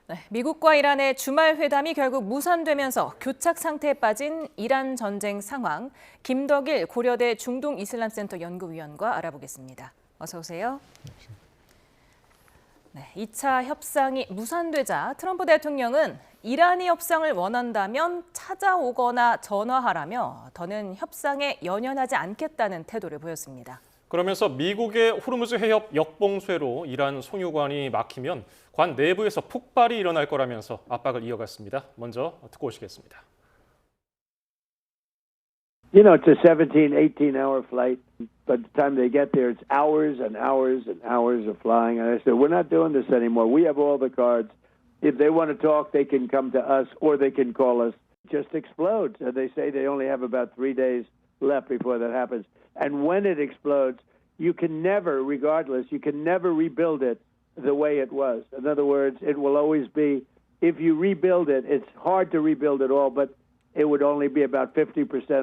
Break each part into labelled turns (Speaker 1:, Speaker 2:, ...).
Speaker 1: 네, 미국과 이란의 주말 회담이 결국 무산되면서 교착 상태에 빠진 이란 전쟁 상황, 김덕일 고려대 중동이슬람센터 연구위원과 알아보겠습니다. 어서 오세요. 네, 2차 협상이 무산되자 트럼프 대통령은 이란이 협상을 원한다면 찾아오거나 전화하라며 더는 협상에 연연하지 않겠다는 태도를 보였습니다.
Speaker 2: 그러면서 미국의 호르무즈 해협 역봉쇄로 이란 송유관이 막히면 관 내부에서 폭발이 일어날 거라면서 압박을 이어갔습니다. 먼저 듣고 오시겠습니다.
Speaker 3: You know, it's a 17, 18-hour flight. By the time they get there, it's hours and hours and hours of flying. And I said, we're not doing this anymore. We have all the cards. If they want to talk, they can come to us or they can call us. It just explodes. And they say they only have about 3 days left before that happens. And when it explodes, you can never, regardless, you can never rebuild it the way it was. In other words, it will always be, if you rebuild it, it's hard to rebuild it all, but it would only be about 50%.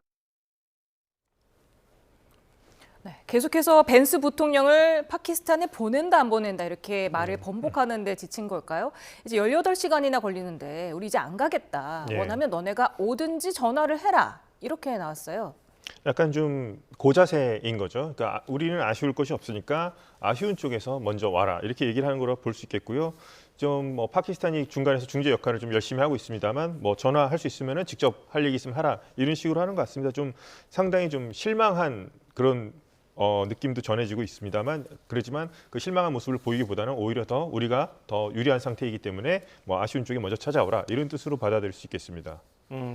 Speaker 1: 네, 계속해서 벤스 부통령을 파키스탄에 보낸다 안 보낸다 이렇게 말을 번복하는 데 지친 걸까요? 이제 18시간이나 걸리는데 우리 이제 안 가겠다. 원하면 너네가 오든지 전화를 해라. 이렇게 나왔어요.
Speaker 4: 약간 좀 고자세인 거죠. 그러니까 우리는 아쉬울 것이 없으니까 아쉬운 쪽에서 먼저 와라. 이렇게 얘기를 하는 거라고 볼 수 있겠고요. 좀 뭐 파키스탄이 중간에서 중재 역할을 좀 열심히 하고 있습니다만 뭐 전화할 수 있으면은 직접 할 얘기 있으면 하라. 이런 식으로 하는 것 같습니다. 좀 상당히 좀 실망한 그런 느낌도 전해지고 있습니다만 그렇지만 그 실망한 모습을 보이기보다는 오히려 더 우리가 더 유리한 상태이기 때문에 뭐 아쉬운 쪽에 먼저 찾아오라 이런 뜻으로 받아들일 수 있겠습니다.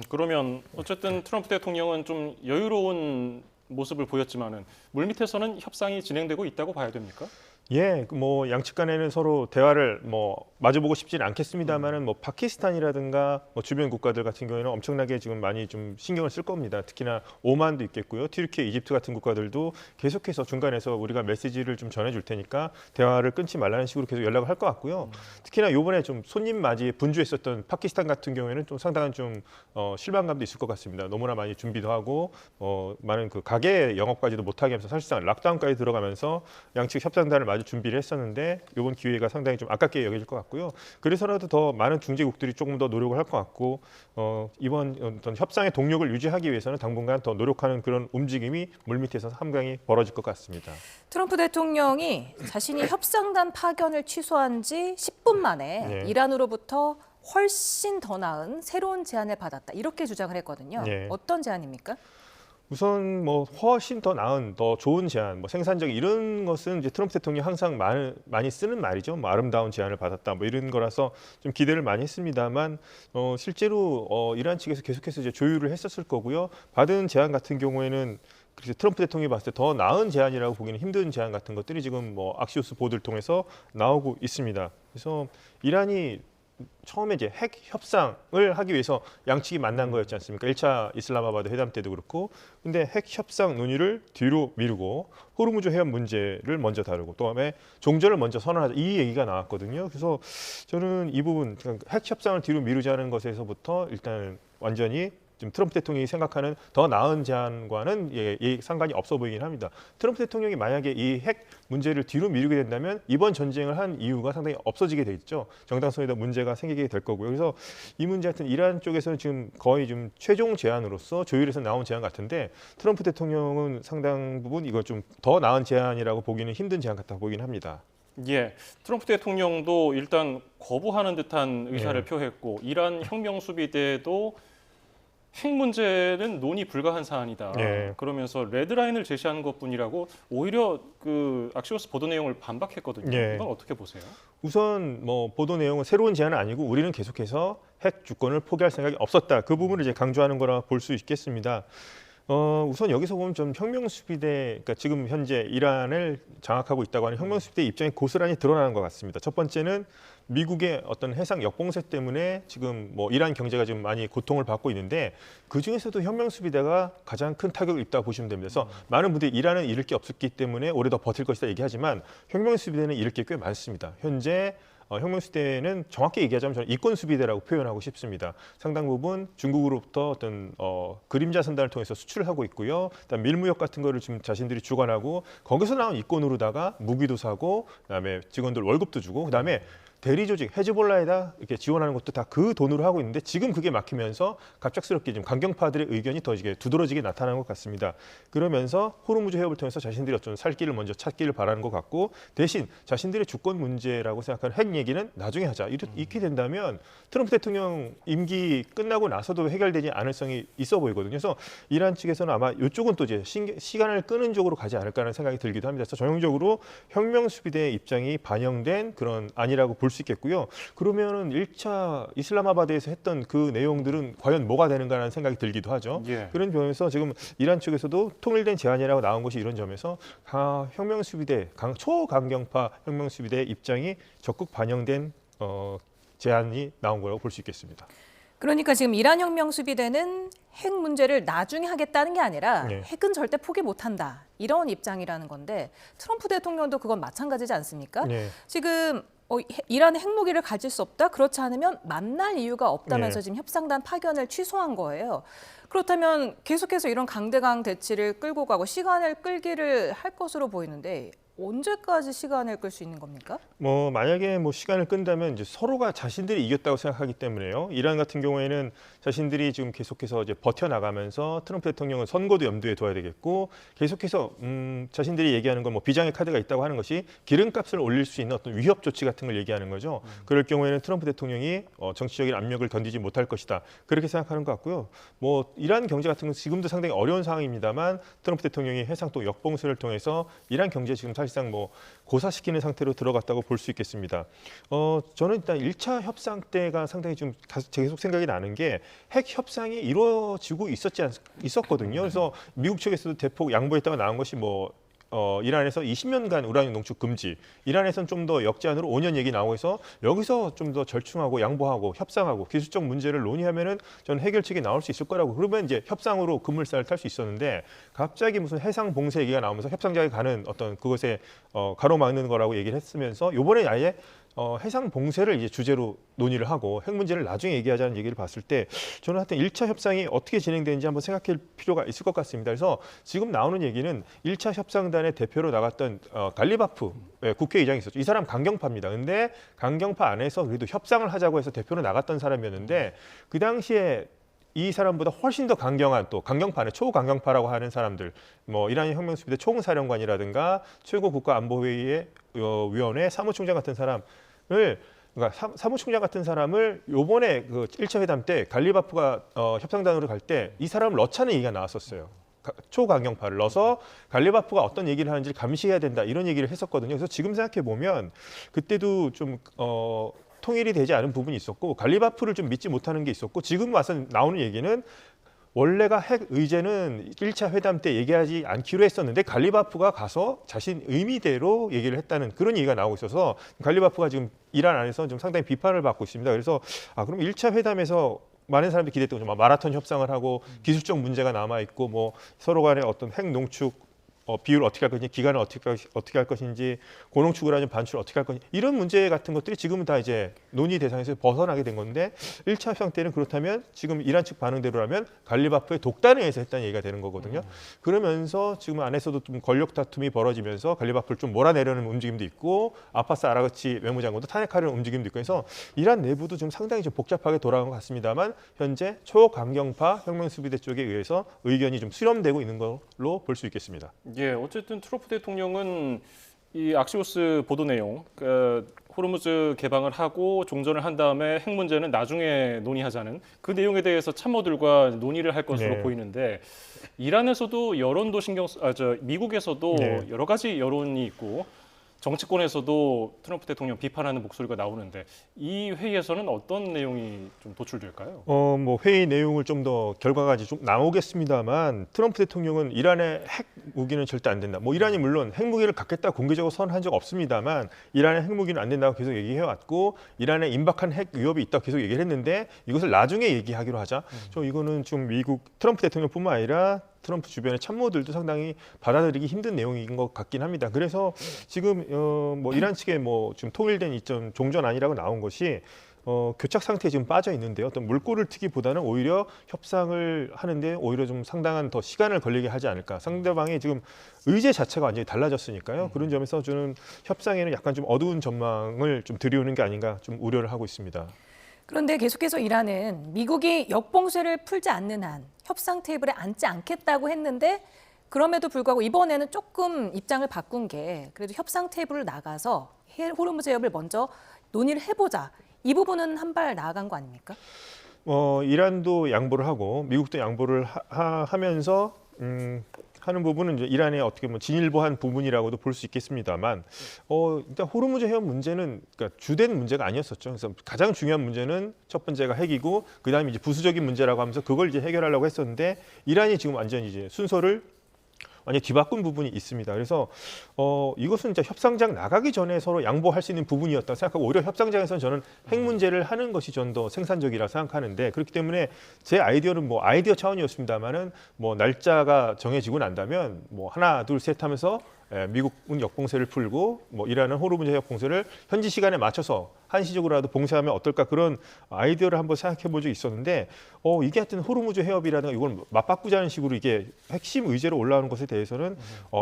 Speaker 2: 그러면 어쨌든 트럼프 대통령은 좀 여유로운 모습을 보였지만은 물밑에서는 협상이 진행되고 있다고 봐야 됩니까?
Speaker 4: 예, 뭐 양측 간에는 서로 대화를 뭐 마주보고 싶지는 않겠습니다만은 뭐 파키스탄이라든가 뭐 주변 국가들 같은 경우에는 엄청나게 지금 많이 좀 신경을 쓸 겁니다. 특히나 오만도 있겠고요. 튀르키예, 이집트 같은 국가들도 계속해서 중간에서 우리가 메시지를 좀 전해줄 테니까 대화를 끊지 말라는 식으로 계속 연락을 할 것 같고요. 특히나 이번에 좀 손님 맞이에 분주했었던 파키스탄 같은 경우에는 좀 상당한 좀 실망감도 있을 것 같습니다. 너무나 많이 준비도 하고 많은 그 가게 영업까지도 못하게 하면서 사실상 락다운까지 들어가면서 양측 협상단을 마주 준비를 했었는데 이번 기회가 상당히 좀 아깝게 여겨질 것 같고요. 그래서라도 더 많은 중재국들이 조금 더 노력을 할 것 같고 이번 어떤 협상의 동력을 유지하기 위해서는 당분간 더 노력하는 그런 움직임이 물밑에서 상당히 벌어질 것 같습니다.
Speaker 1: 트럼프 대통령이 자신이 협상단 파견을 취소한 지 10분 만에 이란으로부터 훨씬 더 나은 새로운 제안을 받았다. 이렇게 주장을 했거든요. 어떤 제안입니까?
Speaker 4: 우선 뭐 훨씬 더 나은, 더 좋은 제안, 뭐 생산적 이런 것은 이제 트럼프 대통령이 항상 많이 쓰는 말이죠. 뭐 아름다운 제안을 받았다, 뭐 이런 거라서 좀 기대를 많이 했습니다만 실제로 이란 측에서 계속해서 이제 조율을 했었을 거고요. 받은 제안 같은 경우에는 그래서 트럼프 대통령이 봤을 때 더 나은 제안이라고 보기는 힘든 제안 같은 것들이 지금 뭐 악시오스 보도를 통해서 나오고 있습니다. 그래서 이란이 처음에 이제 핵 협상을 하기 위해서 양측이 만난 거였지 않습니까? 1차 이슬람마바드 회담 때도 그렇고. 근데 핵 협상 논의를 뒤로 미루고 호르무즈 해협 문제를 먼저 다루고 또 다음에 종전을 먼저 선언하자 이 얘기가 나왔거든요. 그래서 저는 이 부분 핵 협상을 뒤로 미루자는 것에서부터 일단 완전히 지금 트럼프 대통령이 생각하는 더 나은 제안과는 상관이 없어 보이긴 합니다. 트럼프 대통령이 만약에 이 핵 문제를 뒤로 미루게 된다면 이번 전쟁을 한 이유가 상당히 없어지게 돼 있죠. 정당성에도 문제가 생기게 될 거고요. 그래서 이 문제 같은 이란 쪽에서는 지금 거의 좀 최종 제안으로서 조율해서 나온 제안 같은데 트럼프 대통령은 상당 부분 이거 좀 더 나은 제안이라고 보기는 힘든 제안 같다고 보긴 합니다.
Speaker 2: 예, 트럼프 대통령도 일단 거부하는 듯한 의사를 표했고 이란 혁명 수비대도 핵 문제는 논의 불가한 사안이다. 그러면서 레드라인을 제시하는 것뿐이라고 오히려 그 악시오스 보도 내용을 반박했거든요. 이건 어떻게 보세요?
Speaker 4: 우선 뭐 보도 내용은 새로운 제안은 아니고 우리는 계속해서 핵 주권을 포기할 생각이 없었다. 그 부분을 이제 강조하는 거라 볼 수 있겠습니다. 우선 여기서 보면 좀 혁명수비대, 그러니까 지금 현재 이란을 장악하고 있다고 하는 혁명수비대 입장이 고스란히 드러나는 것 같습니다. 첫 번째는 미국의 어떤 해상 역봉쇄 때문에 지금 뭐 이란 경제가 지금 많이 고통을 받고 있는데 그 중에서도 혁명수비대가 가장 큰 타격을 입다고 보시면 됩니다. 그래서 많은 분들이 이란은 잃을 게 없었기 때문에 오래 더 버틸 것이다 얘기하지만 혁명수비대는 잃을 게 꽤 많습니다. 현재 혁명수비대는 정확히 얘기하자면 저는 이권수비대라고 표현하고 싶습니다. 상당 부분 중국으로부터 어떤 그림자 선단을 통해서 수출을 하고 있고요. 그다음 밀무역 같은 거를 지금 자신들이 주관하고 거기서 나온 이권으로다가 무기도 사고 그다음에 직원들 월급도 주고 그다음에 대리 조직 헤즈볼라에다 이렇게 지원하는 것도 다 그 돈으로 하고 있는데 지금 그게 막히면서 갑작스럽게 좀 강경파들의 의견이 더 이게 두드러지게 나타나는 것 같습니다. 그러면서 호르무즈 해협을 통해서 자신들이 어떤 살 길을 먼저 찾기를 바라는 것 같고 대신 자신들의 주권 문제라고 생각하는 핵 얘기는 나중에 하자. 이렇게 된다면 트럼프 대통령 임기 끝나고 나서도 해결되지 않을 성이 있어 보이거든요. 그래서 이란 측에서는 아마 이쪽은 또 이제 시간을 끄는 쪽으로 가지 않을까라는 생각이 들기도 합니다. 그래서 전형적으로 혁명 수비대의 입장이 반영된 그런 안이라고 볼 수 있겠고요. 그러면은 1차 이슬람마바드에서 했던 그 내용들은 과연 뭐가 되는가라는 생각이 들기도 하죠.
Speaker 2: 예.
Speaker 4: 그런 점에서 지금 이란 측에서도 통일된 제안이라고 나온 것이 이런 점에서 혁명 수비대, 초강경파 혁명 수비대의 입장이 적극 반영된 제안이 나온 거라고 볼 수 있겠습니다.
Speaker 1: 그러니까 지금 이란 혁명 수비대는 핵 문제를 나중에 하겠다는 게 아니라
Speaker 4: 네.
Speaker 1: 핵은 절대 포기 못한다. 이런 입장이라는 건데 트럼프 대통령도 그건 마찬가지지 않습니까?
Speaker 4: 네.
Speaker 1: 지금 이란의 핵무기를 가질 수 없다? 그렇지 않으면 만날 이유가 없다면서
Speaker 4: 네.
Speaker 1: 지금 협상단 파견을 취소한 거예요. 그렇다면 계속해서 이런 강대강 대치를 끌고 가고 시간을 끌기를 할 것으로 보이는데 언제까지 시간을 끌 수 있는 겁니까?
Speaker 4: 만약에 시간을 끈다면 이제 서로가 자신들이 이겼다고 생각하기 때문에요. 이란 같은 경우에는 자신들이 지금 계속해서 이제 버텨나가면서 트럼프 대통령은 선거도 염두에 둬야 되겠고 계속해서 자신들이 얘기하는 건 비장의 카드가 있다고 하는 것이 기름값을 올릴 수 있는 어떤 위협 조치 같은 걸 얘기하는 거죠. 그럴 경우에는 트럼프 대통령이 정치적인 압력을 던지지 못할 것이다. 그렇게 생각하는 것 같고요. 이란 경제 같은 건 지금도 상당히 어려운 상황입니다만 트럼프 대통령이 해상 또 역봉쇄를 통해서 이란 경제 지금 사실상 고사시키는 상태로 들어갔다고 볼 수 있겠습니다. 저는 일단 1차 협상 때가 상당히 좀 계속 생각이 나는 게 핵 협상이 이루어지고 있었거든요. 그래서 미국 측에서도 대폭 양보했다가 나온 것이 이란에서 20년간 우라늄 농축 금지, 이란에서는 좀 더 역제한으로 5년 얘기 나오고 해서 여기서 좀 더 절충하고 양보하고 협상하고 기술적 문제를 논의하면은 저는 해결책이 나올 수 있을 거라고 그러면 이제 협상으로 급물살을 탈 수 있었는데 갑자기 무슨 해상 봉쇄 얘기가 나오면서 협상장에 가는 어떤 그것에 가로막는 거라고 얘기를 했으면서 이번에 아예 해상 봉쇄를 이제 주제로 논의를 하고 핵 문제를 나중에 얘기하자는 얘기를 봤을 때 저는 하여튼 1차 협상이 어떻게 진행되는지 한번 생각할 필요가 있을 것 같습니다. 그래서 지금 나오는 얘기는 1차 협상단의 대표로 나갔던 갈리바프 국회의장이 있었죠. 이 사람 강경파입니다. 근데 강경파 안에서 그래도 협상을 하자고 해서 대표로 나갔던 사람이었는데 그 당시에 이 사람보다 훨씬 더 강경한 또 강경파 안에 초강경파라고 하는 사람들, 이란 혁명수비대 총사령관이라든가 최고국가안보회의의 위원회 사무총장 같은 사람을 그러니까 사무총장 같은 사람을 요번에 그 1차 회담 때 갈리바프가 협상단으로 갈 때 이 사람을 넣자는 얘기가 나왔었어요. 초강경파를 넣어서 갈리바프가 어떤 얘기를 하는지 감시해야 된다 이런 얘기를 했었거든요. 그래서 지금 생각해 보면 그때도 좀 통일이 되지 않은 부분이 있었고 갈리바프를 좀 믿지 못하는 게 있었고 지금 와서 나오는 얘기는 원래가 핵 의제는 1차 회담 때 얘기하지 않기로 했었는데 갈리바프가 가서 자신 의미대로 얘기를 했다는 그런 얘기가 나오고 있어서 갈리바프가 지금 이란 안에서 좀 상당히 비판을 받고 있습니다. 그래서 그럼 1차 회담에서 많은 사람들이 기대했던 거죠. 마라톤 협상을 하고 기술적 문제가 남아있고 서로 간의 어떤 핵 농축 비율 어떻게 할 것인지, 기간을 어떻게 할 것인지, 고농축을 하는 반출 어떻게 할 것인지 이런 문제 같은 것들이 지금은 다 이제 논의 대상에서 벗어나게 된 건데 1차 협상 때는 그렇다면 지금 이란 측 반응대로라면 갈리바프의 독단에 의해서 했다는 얘기가 되는 거거든요. 그러면서 지금 안에서도 좀 권력 다툼이 벌어지면서 갈리바프를 좀 몰아내려는 움직임도 있고 아파스 아라그치 외무장관도 탄핵하려는 움직임도 있고 해서 이란 내부도 좀 상당히 좀 복잡하게 돌아간 것 같습니다만 현재 초강경파 혁명수비대 쪽에 의해서 의견이 좀 수렴되고 있는 걸로 볼 수 있겠습니다.
Speaker 2: 예, 어쨌든 트럼프 대통령은 이 악시오스 보도 내용, 호르무즈 개방을 하고 종전을 한 다음에 핵 문제는 나중에 논의하자는 그 내용에 대해서 참모들과 논의를 할 것으로
Speaker 4: 네.
Speaker 2: 보이는데 이란에서도 여론도 미국에서도
Speaker 4: 네.
Speaker 2: 여러 가지 여론이 있고 정치권에서도 트럼프 대통령 비판하는 목소리가 나오는데 이 회의에서는 어떤 내용이 좀 도출될까요?
Speaker 4: 회의 내용을 좀 더 결과가 좀 나오겠습니다만 트럼프 대통령은 이란의 핵 무기는 절대 안 된다. 이란이 물론 핵 무기를 갖겠다 공개적으로 선언한 적 없습니다만 이란의 핵 무기는 안 된다고 계속 얘기해 왔고 이란에 임박한 핵 위협이 있다고 계속 얘기를 했는데 이것을 나중에 얘기하기로 하자. 이거는 좀 미국 트럼프 대통령뿐만 아니라 트럼프 주변의 참모들도 상당히 받아들이기 힘든 내용인 것 같긴 합니다. 그래서 지금 이란 측에 좀 통일된 이점 종전안이라고 나온 것이 교착 상태에 지금 빠져 있는데요. 어떤 물꼬를 트기보다는 오히려 협상을 하는데 오히려 좀 상당한 더 시간을 걸리게 하지 않을까. 상대방의 지금 의제 자체가 완전히 달라졌으니까요. 그런 점에서 저는 협상에는 약간 좀 어두운 전망을 좀 들이오는 게 아닌가 좀 우려를 하고 있습니다.
Speaker 1: 그런데 계속해서 이란은 미국이 역봉쇄를 풀지 않는 한 협상 테이블에 앉지 않겠다고 했는데 그럼에도 불구하고 이번에는 조금 입장을 바꾼 게 그래도 협상 테이블을 나가서 호르무즈 해협을 먼저 논의를 해보자. 이 부분은 한 발 나아간 거 아닙니까?
Speaker 4: 이란도 양보를 하고 미국도 양보를 하면서 하는 부분은 이제 이란의 어떻게 보면 진일보한 부분이라고도 볼 수 있겠습니다만 일단 호르무즈 해협 문제는 그러니까 주된 문제가 아니었었죠. 그래서 가장 중요한 문제는 첫 번째가 핵이고 그다음에 이제 부수적인 문제라고 하면서 그걸 이제 해결하려고 했었는데 이란이 지금 완전히 이제 순서를 완전히 뒤바꾼 부분이 있습니다. 그래서 이것은 이제 협상장 나가기 전에 서로 양보할 수 있는 부분이었다 생각하고 오히려 협상장에서는 저는 핵 문제를 하는 것이 전 더 생산적이라 생각하는데 그렇기 때문에 제 아이디어는 뭐 아이디어 차원이었습니다만은 뭐 날짜가 정해지고 난다면 뭐 하나 둘 셋 하면서 미국은 역봉쇄를 풀고 뭐 이란은 호르무즈 해협 봉쇄를 현지 시간에 맞춰서 한시적으로라도 봉쇄하면 어떨까 그런 아이디어를 한번 생각해 본 적이 있었는데 이게 하여튼 호르무즈 해협이라든가 이걸 맞바꾸자는 식으로 이게 핵심 의제로 올라오는 것에 대해서는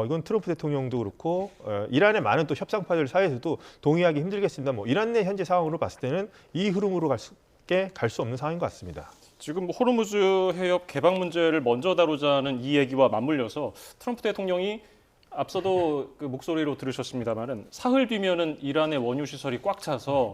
Speaker 4: 이건 트럼프 대통령도 그렇고 이란의 많은 또 협상파들 사이에서도 동의하기 힘들겠습니다. 뭐 이란 내 현재 상황으로 봤을 때는 이 흐름으로 갈 수 없는 상황인 것 같습니다.
Speaker 2: 지금 뭐 호르무즈 해협 개방 문제를 먼저 다루자는 이 얘기와 맞물려서 트럼프 대통령이 앞서도 그 목소리로 들으셨습니다만은 사흘 뒤면은 이란의 원유 시설이 꽉 차서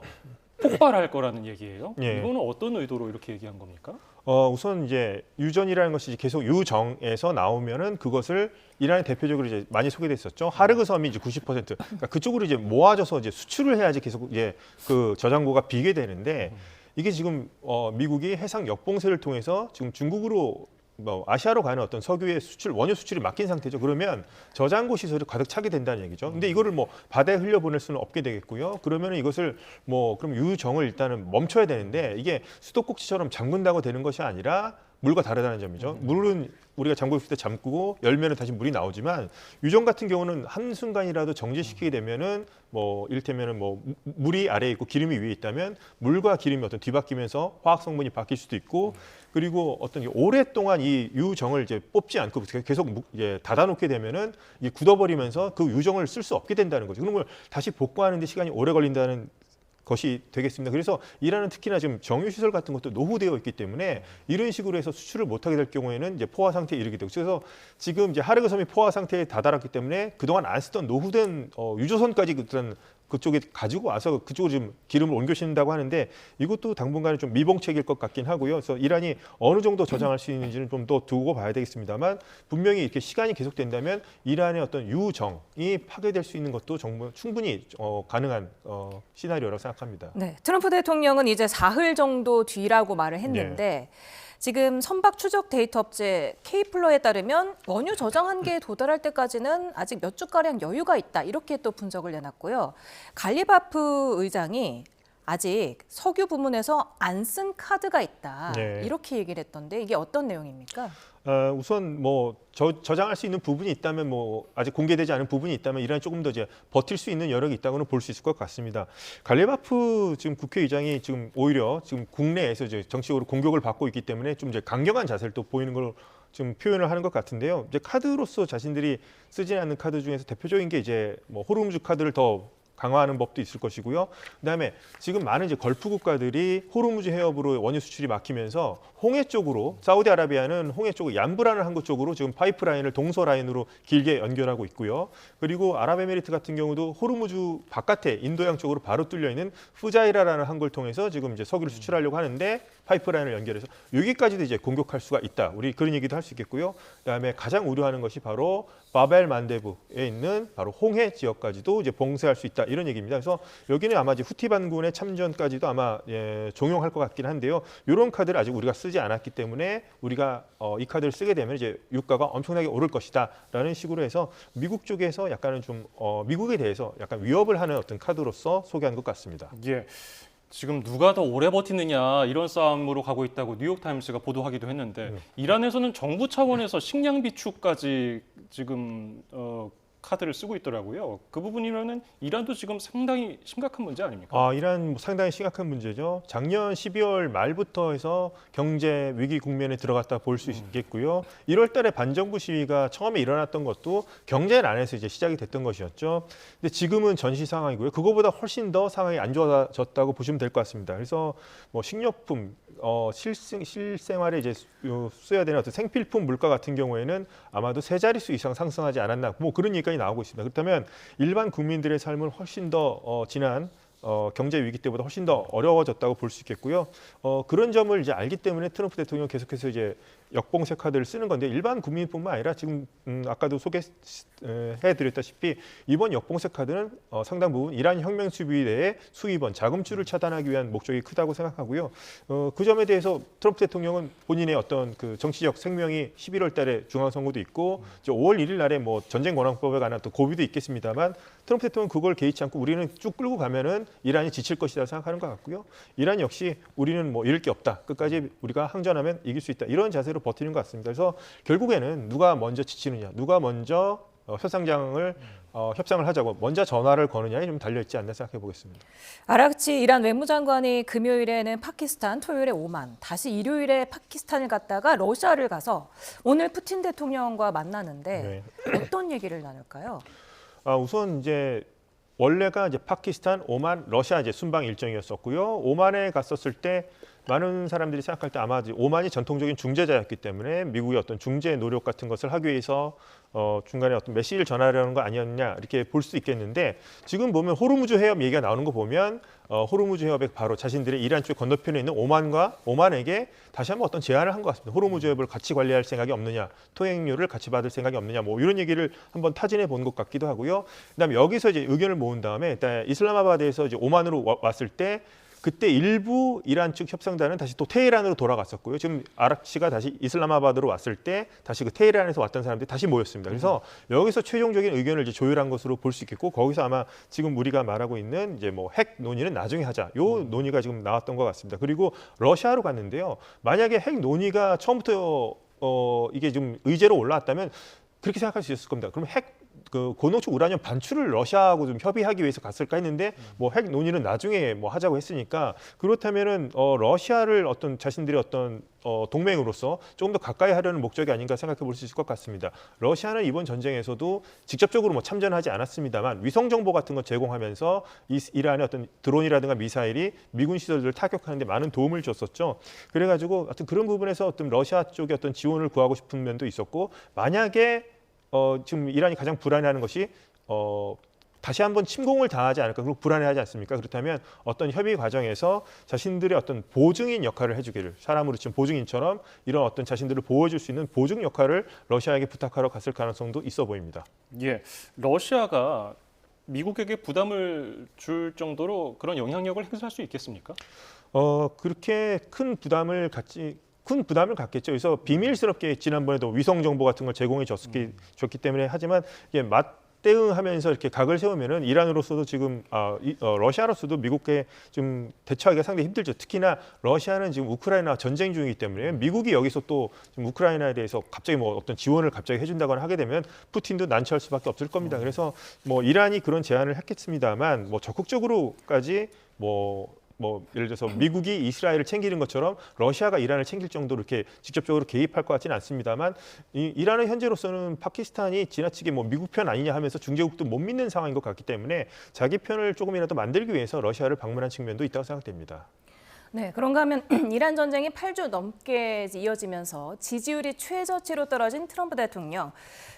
Speaker 2: 폭발할 거라는 얘기예요.
Speaker 4: 예.
Speaker 2: 이거는 어떤 의도로 이렇게 얘기한 겁니까?
Speaker 4: 우선 이제 유전이라는 것이 계속 유정에서 나오면은 그것을 이란의 대표적으로 이제 많이 소개됐었죠. 하르그 섬이 이제 90%. 그러니까 그쪽으로 이제 모아져서 이제 수출을 해야지 계속 이제 그 저장고가 비게 되는데 이게 지금 미국이 해상 역봉쇄를 통해서 지금 중국으로 뭐 아시아로 가는 어떤 석유의 수출, 원유 수출이 막힌 상태죠. 그러면 저장고 시설이 가득 차게 된다는 얘기죠. 근데 이거를 뭐 바다에 흘려보낼 수는 없게 되겠고요. 그러면 이것을 뭐 그럼 유정을 일단은 멈춰야 되는데 이게 수도꼭지처럼 잠근다고 되는 것이 아니라 물과 다르다는 점이죠. 물은 우리가 잠그고 있을 때 잠그고 열면은 다시 물이 나오지만 유정 같은 경우는 한 순간이라도 정지시키게 되면은 뭐 이를테면은 뭐 물이 아래에 있고 기름이 위에 있다면 물과 기름이 어떤 뒤바뀌면서 화학 성분이 바뀔 수도 있고 그리고 어떤 오랫동안 이 유정을 이제 뽑지 않고 계속 이제 닫아놓게 되면은 이게 굳어버리면서 그 유정을 쓸 수 없게 된다는 거죠. 그런 걸 다시 복구하는 데 시간이 오래 걸린다는 것이 되겠습니다. 그래서 이란은 특히나 지금 정유 시설 같은 것도 노후되어 있기 때문에 이런 식으로 해서 수출을 못하게 될 경우에는 이제 포화 상태에 이르게 되고 그래서 지금 이제 하르그 섬이 포화 상태에 다다랐기 때문에 그동안 안 쓰던 노후된 유조선까지 그쪽에 가지고 와서 그쪽으로 지금 기름을 옮겨 싣는다고 하는데 이것도 당분간은 좀 미봉책일 것 같긴 하고요. 그래서 이란이 어느 정도 저장할 수 있는지는 좀 더 두고 봐야 되겠습니다만 분명히 이렇게 시간이 계속된다면 이란의 어떤 유정이 파괴될 수 있는 것도 정말 충분히 가능한 시나리오라고 생각합니다.
Speaker 1: 네, 트럼프 대통령은 이제 사흘 정도 뒤라고 말을 했는데 지금 선박 추적 데이터 업체 K플러에 따르면 원유 저장 한계에 도달할 때까지는 아직 몇 주가량 여유가 있다. 이렇게 또 분석을 내놨고요. 갈리바프 의장이 아직 석유 부문에서 안 쓴 카드가 있다.
Speaker 4: 네.
Speaker 1: 이렇게 얘기를 했던데 이게 어떤 내용입니까?
Speaker 4: 우선 뭐 저장할 수 있는 부분이 있다면 뭐 아직 공개되지 않은 부분이 있다면 이란이 조금 더 이제 버틸 수 있는 여력이 있다고는 볼 수 있을 것 같습니다. 갈리바프 지금 국회의장이 지금 오히려 지금 국내에서 이제 정치적으로 공격을 받고 있기 때문에 좀 이제 강경한 자세를 또 보이는 걸 좀 표현을 하는 것 같은데요. 이제 카드로서 자신들이 쓰지 않는 카드 중에서 대표적인 게 이제 뭐 호르무즈 카드를 더 강화하는 법도 있을 것이고요. 그다음에 지금 많은 이제 걸프 국가들이 호르무즈 해협으로 원유 수출이 막히면서 홍해 쪽으로 사우디아라비아는 홍해 쪽으로 얀브라는 항구 쪽으로 지금 파이프라인을 동서 라인으로 길게 연결하고 있고요. 그리고 아랍에미리트 같은 경우도 호르무즈 바깥에 인도양 쪽으로 바로 뚫려 있는 푸자이라라는 항구를 통해서 지금 이제 석유를 수출하려고 하는데 파이프라인을 연결해서 여기까지도 이제 공격할 수가 있다. 우리 그런 얘기도 할 수 있겠고요. 그다음에 가장 우려하는 것이 바로 바벨 만데브에 있는 바로 홍해 지역까지도 이제 봉쇄할 수 있다. 이런 얘기입니다. 그래서 여기는 아마 이제 후티 반군의 참전까지도 아마 종용할 것 같긴 한데요. 이런 카드를 아직 우리가 쓰지 않았기 때문에 우리가 이 카드를 쓰게 되면 이제 유가가 엄청나게 오를 것이다라는 식으로 해서 미국 쪽에서 약간은 좀 미국에 대해서 약간 위협을 하는 어떤 카드로서 소개한 것 같습니다.
Speaker 2: 예. 지금 누가 더 오래 버티느냐 이런 싸움으로 가고 있다고 뉴욕타임스가 보도하기도 했는데 이란에서는 정부 차원에서 식량 비축까지 지금 카드를 쓰고 있더라고요. 그 부분이면은 이란도 지금 상당히 심각한 문제 아닙니까?
Speaker 4: 이란 상당히 심각한 문제죠. 작년 12월 말부터 해서 경제 위기 국면에 들어갔다 볼 수 있겠고요. 1월 달에 반정부 시위가 처음에 일어났던 것도 경제난에서 이제 시작이 됐던 것이었죠. 근데 지금은 전시 상황이고요. 그거보다 훨씬 더 상황이 안 좋아졌다고 보시면 될 것 같습니다. 그래서 뭐 식료품, 실생활에 이제 써야 되는 어떤 생필품 물가 같은 경우에는 아마도 세 자릿수 이상 상승하지 않았나, 뭐 그런 얘기까지 나오고 있습니다. 그렇다면 일반 국민들의 삶을 훨씬 더 지난 경제 위기 때보다 훨씬 더 어려워졌다고 볼 수 있겠고요. 그런 점을 이제 알기 때문에 트럼프 대통령 계속해서 이제 역봉쇄 카드를 쓰는 건데, 일반 국민뿐만 아니라 지금 아까도 소개해드렸다시피 이번 역봉쇄 카드는 상당 부분 이란 혁명 수비대의 수입원, 자금줄을 차단하기 위한 목적이 크다고 생각하고요. 그 점에 대해서 트럼프 대통령은 본인의 어떤 그 정치적 생명이 11월 달에 중앙선거도 있고 5월 1일 날에 뭐 전쟁 권한법에 관한 또 고비도 있겠습니다만, 트럼프 대통령은 그걸 개의치 않고 우리는 쭉 끌고 가면은 이란이 지칠 것이다 생각하는 것 같고요. 이란 역시 우리는 뭐 잃을 게 없다, 끝까지 우리가 항전하면 이길 수 있다, 이런 자세로 버티는 것 같습니다. 그래서 결국에는 누가 먼저 지치느냐, 누가 먼저 협상을 하자고 먼저 전화를 거느냐에 좀 달려있지 않나 생각해 보겠습니다.
Speaker 1: 아락치 이란 외무장관이 금요일에는 파키스탄, 토요일에 오만, 다시 일요일에 파키스탄을 갔다가 러시아를 가서 오늘 푸틴 대통령과 만나는데 어떤 얘기를 나눌까요?
Speaker 4: 우선 이제 원래가 이제 파키스탄, 오만, 러시아 이제 순방 일정이었었고요. 오만에 갔었을 때 많은 사람들이 생각할 때 아마 오만이 전통적인 중재자였기 때문에 미국의 어떤 중재 노력 같은 것을 하기 위해서 중간에 어떤 메시지를 전하려는 거 아니었냐, 이렇게 볼 수 있겠는데, 지금 보면 호르무즈 해협 얘기가 나오는 거 보면 호르무즈 해협에 바로 자신들의 이란 쪽 건너편에 있는 오만에게 다시 한번 어떤 제안을 한 것 같습니다. 호르무즈 해협을 같이 관리할 생각이 없느냐, 통행료를 같이 받을 생각이 없느냐, 뭐 이런 얘기를 한번 타진해 본 것 같기도 하고요. 그다음에 여기서 이제 의견을 모은 다음에 일단 이슬람마바드에서 이제 오만으로 왔을 때, 그때 일부 이란 측 협상단은 다시 또 테헤란으로 돌아갔었고요. 지금 아락치가 다시 이슬람마바드로 왔을 때 다시 그 테헤란에서 왔던 사람들이 다시 모였습니다. 그래서 여기서 최종적인 의견을 이제 조율한 것으로 볼 수 있겠고, 거기서 아마 지금 우리가 말하고 있는 이제 뭐 핵 논의는 나중에 하자, 요 논의가 지금 나왔던 것 같습니다. 그리고 러시아로 갔는데요. 만약에 핵 논의가 처음부터 이게 좀 의제로 올라왔다면 그렇게 생각할 수 있을 겁니다. 그럼 고농축 우라늄 반출을 러시아하고 좀 협의하기 위해서 갔을까 했는데, 뭐 핵 논의는 나중에 뭐 하자고 했으니까, 그렇다면은 러시아를 어떤 자신들의 어떤 동맹으로서 조금 더 가까이 하려는 목적이 아닌가 생각해 볼 수 있을 것 같습니다. 러시아는 이번 전쟁에서도 직접적으로 뭐 참전하지 않았습니다만 위성 정보 같은 거 제공하면서 이란의 어떤 드론이라든가 미사일이 미군 시설들을 타격하는 데 많은 도움을 줬었죠. 그래가지고 하여튼 그런 부분에서 어떤 러시아 쪽의 어떤 지원을 구하고 싶은 면도 있었고, 만약에 지금 이란이 가장 불안해하는 것이 다시 한번 침공을 당하지 않을까, 그리고 불안해하지 않습니까? 그렇다면 어떤 협의 과정에서 자신들의 어떤 보증인 역할을 해주기를, 사람으로 치면 보증인처럼 이런 어떤 자신들을 보호해줄 수 있는 보증 역할을 러시아에게 부탁하러 갔을 가능성도 있어 보입니다.
Speaker 2: 예, 러시아가 미국에게 부담을 줄 정도로 그런 영향력을 행사할 수 있겠습니까?
Speaker 4: 그렇게 큰 부담을 갖겠죠. 그래서 비밀스럽게 지난번에도 위성 정보 같은 걸 제공해 줬기 때문에, 하지만 이게 맞대응하면서 이렇게 각을 세우면은 이란으로서도 지금 러시아로서도 미국에 좀 대처하기가 상당히 힘들죠. 특히나 러시아는 지금 우크라이나 전쟁 중이기 때문에 미국이 여기서 또 지금 우크라이나에 대해서 갑자기 뭐 어떤 지원을 갑자기 해준다거나 하게 되면 푸틴도 난처할 수밖에 없을 겁니다. 그래서 뭐 이란이 그런 제안을 했겠습니다만, 뭐 적극적으로까지 뭐 예를 들어서 미국이 이스라엘을 챙기는 것처럼 러시아가 이란을 챙길 정도로 이렇게 직접적으로 개입할 것 같지는 않습니다만, 이란은 현재로서는 파키스탄이 지나치게 뭐 미국 편 아니냐 하면서 중재국도 못 믿는 상황인 것 같기 때문에 자기 편을 조금이라도 만들기 위해서 러시아를 방문한 측면도 있다고 생각됩니다.
Speaker 1: 네, 그런가 하면 이란 전쟁이 8주 넘게 이어지면서 지지율이 최저치로 떨어진 트럼프 대통령.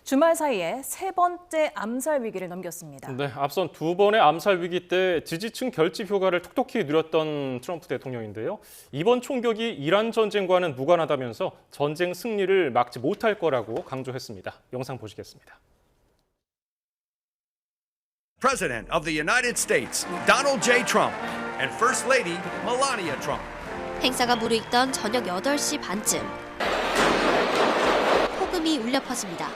Speaker 1: 주말 사이에 세 번째 암살 위기를 넘겼습니다.
Speaker 2: 네, 앞선 두 번의 암살 위기 때 지지층 결집 효과를 톡톡히 누렸던 트럼프 대통령인데요. 이번 총격이 이란 전쟁과는 무관하다면서 전쟁 승리를 막지 못할 거라고 강조했습니다. 영상 보시겠습니다.
Speaker 5: President of the United States, Donald J. Trump, and First Lady Melania Trump.
Speaker 6: 행사가 무르익던 저녁 8시 반쯤 호금이 울려 퍼집니다.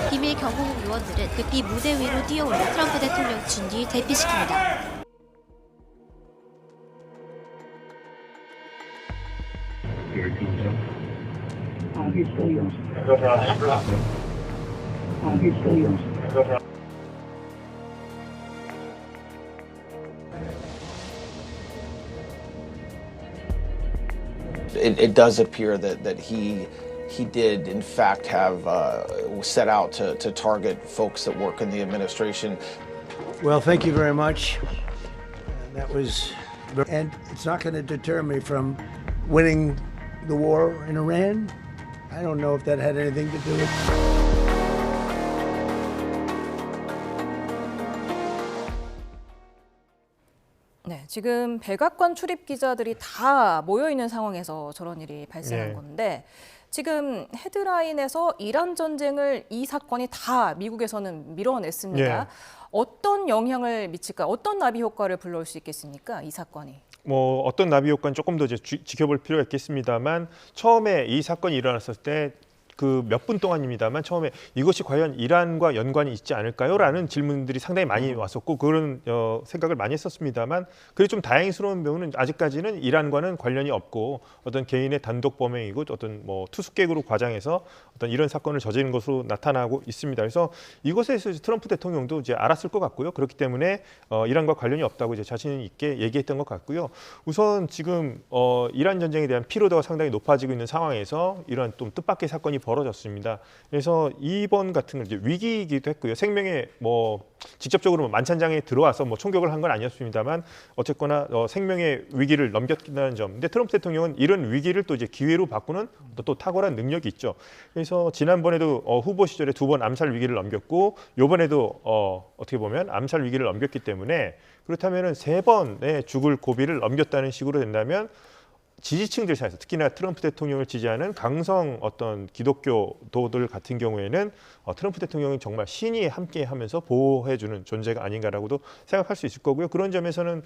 Speaker 6: 비밀 경호국 요원들은 급히 무대 위로 뛰어올라 트럼프 대통령 진뒤 대피시킵니다.
Speaker 7: It does appear that he did in fact have set out to target folks that work in the administration.
Speaker 8: Well, thank you very much. That was, and it's not going to deter me from winning the war in Iran. I don't know if that had anything to do with it.
Speaker 1: 네, 지금 백악관 출입 기자들이 다 모여 있는 상황에서 저런 일이 발생한 건데 지금 헤드라인에서 이란 전쟁을 이 사건이 다 미국에서는 밀어냈습니다. 어떤 영향을 미칠까? 어떤 나비 효과를 불러올 수 있겠습니까? 이 사건이.
Speaker 4: 뭐 어떤 나비 효과는 조금 더 이제 지켜볼 필요가 있겠습니다만 처음에 이 사건이 일어났을 때 그 몇 분 동안입니다만 처음에 이것이 과연 이란과 연관이 있지 않을까요?라는 질문들이 상당히 많이 왔었고 그런 생각을 많이 했었습니다만 그게 좀 다행스러운 면은 아직까지는 이란과는 관련이 없고 어떤 개인의 단독 범행이고 어떤 뭐 투숙객으로 과장해서 어떤 이런 사건을 저지른 것으로 나타나고 있습니다. 그래서 이것에서 트럼프 대통령도 이제 알았을 것 같고요. 그렇기 때문에 이란과 관련이 없다고 이제 자신 있게 얘기했던 것 같고요. 우선 지금 이란 전쟁에 대한 피로도가 상당히 높아지고 있는 상황에서 이런 좀 뜻밖의 사건이 벌어졌습니다. 그래서 이번 같은 건 이제 위기이기도 했고요. 생명에 뭐 직접적으로 만찬장에 들어와서 뭐 총격을 한 건 아니었습니다만 어쨌거나 생명의 위기를 넘겼다는 점. 근데 트럼프 대통령은 이런 위기를 또 이제 기회로 바꾸는 또 탁월한 능력이 있죠. 그래서 지난번에도 후보 시절에 2번 암살 위기를 넘겼고 이번에도 어떻게 보면 암살 위기를 넘겼기 때문에 그렇다면은 3번의 죽을 고비를 넘겼다는 식으로 된다면. 지지층들 사이에서 특히나 트럼프 대통령을 지지하는 강성 어떤 기독교도들 같은 경우에는 트럼프 대통령이 정말 신이 함께하면서 보호해주는 존재가 아닌가라고도 생각할 수 있을 거고요. 그런 점에서는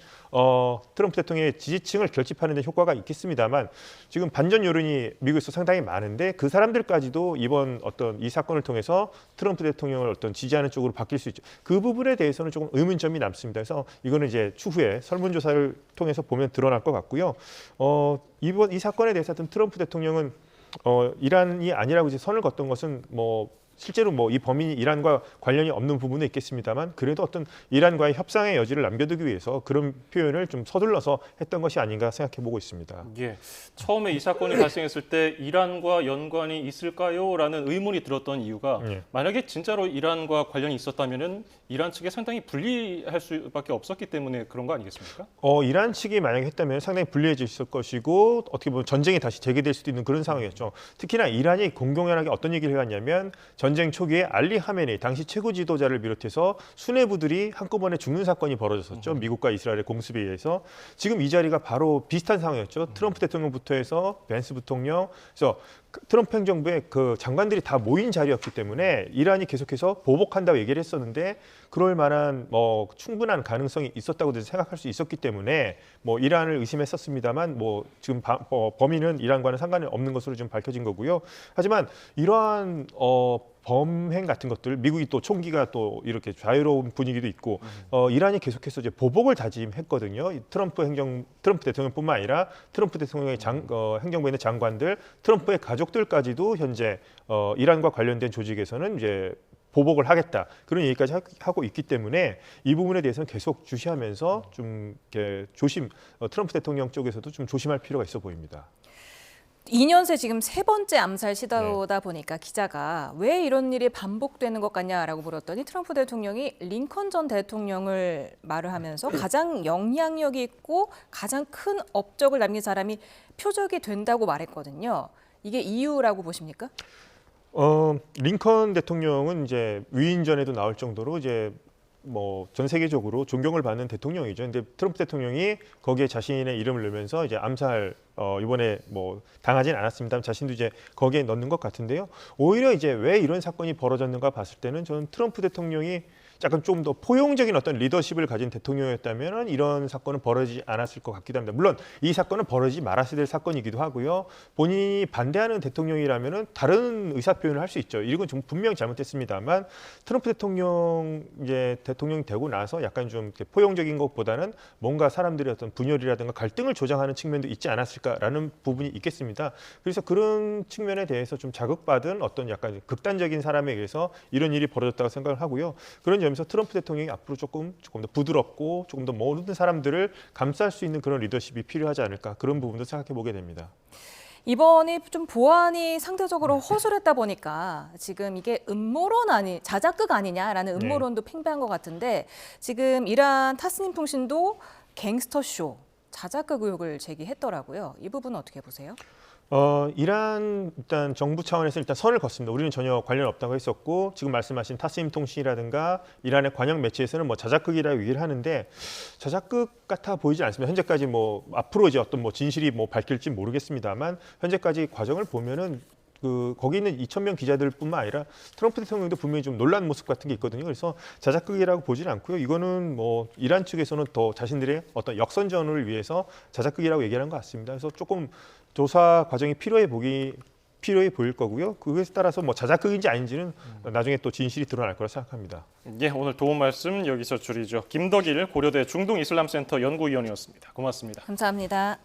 Speaker 4: 트럼프 대통령의 지지층을 결집하는 데 효과가 있겠습니다만 지금 반전 여론이 미국에서 상당히 많은데 그 사람들까지도 이번 어떤 이 사건을 통해서 트럼프 대통령을 어떤 지지하는 쪽으로 바뀔 수 있죠. 그 부분에 대해서는 조금 의문점이 남습니다. 그래서 이거는 이제 추후에 설문조사를 통해서 보면 드러날 것 같고요. 이번 이 사건에 대해서 하여튼 트럼프 대통령은 이란이 아니라고 이제 선을 걷던 것은 뭐 실제로 뭐 이 범인이 이란과 관련이 없는 부분도 있겠습니다만 그래도 어떤 이란과의 협상의 여지를 남겨두기 위해서 그런 표현을 좀 서둘러서 했던 것이 아닌가 생각해 보고 있습니다.
Speaker 2: 예, 처음에 이 사건이 발생했을 때 이란과 연관이 있을까요?라는 의문이 들었던 이유가 만약에 진짜로 이란과 관련이 있었다면은 이란 측에 상당히 불리할 수밖에 없었기 때문에 그런 거 아니겠습니까?
Speaker 4: 이란 측이 만약에 했다면 상당히 불리해질 것이고 어떻게 보면 전쟁이 다시 재개될 수도 있는 그런 상황이었죠. 특히나 이란이 공공연하게 어떤 얘기를 해왔냐면 전쟁 초기에 알리 하메니 당시 최고 지도자를 비롯해서 수뇌부들이 한꺼번에 죽는 사건이 벌어졌었죠. 미국과 이스라엘의 공습에 의해서. 지금 이 자리가 바로 비슷한 상황이었죠. 트럼프 대통령부터 해서 벤스 부통령, 그래서 트럼프 행정부의 그 장관들이 다 모인 자리였기 때문에 이란이 계속해서 보복한다고 얘기를 했었는데 그럴 만한 뭐 충분한 가능성이 있었다고 생각할 수 있었기 때문에 뭐 이란을 의심했었습니다만 뭐 지금 범인은 이란과는 상관이 없는 것으로 좀 밝혀진 거고요. 하지만 이러한 범행 같은 것들 미국이 또 총기가 또 이렇게 자유로운 분위기도 있고 이란이 계속해서 이제 보복을 다짐했거든요. 트럼프 대통령뿐만 아니라 트럼프 대통령의 행정부에 있는 장관들, 트럼프의 가족들까지도 현재 이란과 관련된 조직에서는 이제 보복을 하겠다 그런 얘기까지 하고 있기 때문에 이 부분에 대해서는 계속 주시하면서 좀 이렇게 트럼프 대통령 쪽에서도 좀 조심할 필요가 있어 보입니다.
Speaker 1: 2년 새 지금 3번째 암살 시도다 보니까 기자가 왜 이런 일이 반복되는 것 같냐라고 물었더니 트럼프 대통령이 링컨 전 대통령을 말을 하면서 가장 영향력이 있고 가장 큰 업적을 남긴 사람이 표적이 된다고 말했거든요. 이게 이유라고 보십니까?
Speaker 4: 링컨 대통령은 이제 위인전에도 나올 정도로 이제 뭐 전 세계적으로 존경을 받는 대통령이죠. 근데 트럼프 대통령이 거기에 자신의 이름을 넣으면서 이제 암살 이번에 뭐 당하진 않았습니다만 자신도 이제 거기에 넣는 것 같은데요. 오히려 이제 왜 이런 사건이 벌어졌는가 봤을 때는 저는 트럼프 대통령이 약간 좀 더 포용적인 어떤 리더십을 가진 대통령이었다면 이런 사건은 벌어지지 않았을 것 같기도 합니다. 물론 이 사건은 벌어지지 말았어야 될 사건이기도 하고요. 본인이 반대하는 대통령이라면 다른 의사 표현을 할 수 있죠. 이건 좀 분명 잘못했습니다만 트럼프 대통령 이제 대통령이 되고 나서 약간 좀 이렇게 포용적인 것보다는 뭔가 사람들의 어떤 분열이라든가 갈등을 조장하는 측면도 있지 않았을까라는 부분이 있겠습니다. 그래서 그런 측면에 대해서 좀 자극받은 어떤 약간 극단적인 사람에 의해서 이런 일이 벌어졌다고 생각을 하고요. 그런 점에서 트럼프 대통령이 앞으로 조금 더 부드럽고 조금 더 모든 사람들을 감쌀 수 있는 그런 리더십이 필요하지 않을까 그런 부분도 생각해 보게 됩니다.
Speaker 1: 이번에 좀 보안이 상대적으로 허술했다 보니까 지금 이게 자작극 아니냐라는 음모론도 팽배한 것 같은데 지금 이란 타스님 통신도 갱스터쇼, 자작극 의혹을 제기했더라고요. 이 부분은 어떻게 보세요?
Speaker 4: 이란 일단 정부 차원에서 일단 선을 걷습니다. 우리는 전혀 관련 없다고 했었고 지금 말씀하신 타스님 통신이라든가 이란의 관영 매체에서는 뭐 자작극이라고 얘기를 하는데 자작극 같아 보이지 않습니다. 현재까지 뭐 앞으로 이제 어떤 뭐 진실이 뭐 밝힐지 모르겠습니다만 현재까지 과정을 보면은 거기 있는 2,000명 기자들뿐만 아니라 트럼프 대통령도 분명히 좀 놀란 모습 같은 게 있거든요. 그래서 자작극이라고 보지는 않고요. 이거는 뭐 이란 측에서는 더 자신들의 어떤 역선전을 위해서 자작극이라고 얘기하는 것 같습니다. 그래서 조금 조사 과정이 필요해 보일 거고요. 그것에 따라서 뭐 자작극인지 아닌지는 나중에 또 진실이 드러날 거라 생각합니다.
Speaker 2: 예, 오늘 도움 말씀 여기서 줄이죠. 김덕일 고려대 중동이슬람센터 연구위원이었습니다. 고맙습니다.
Speaker 1: 감사합니다.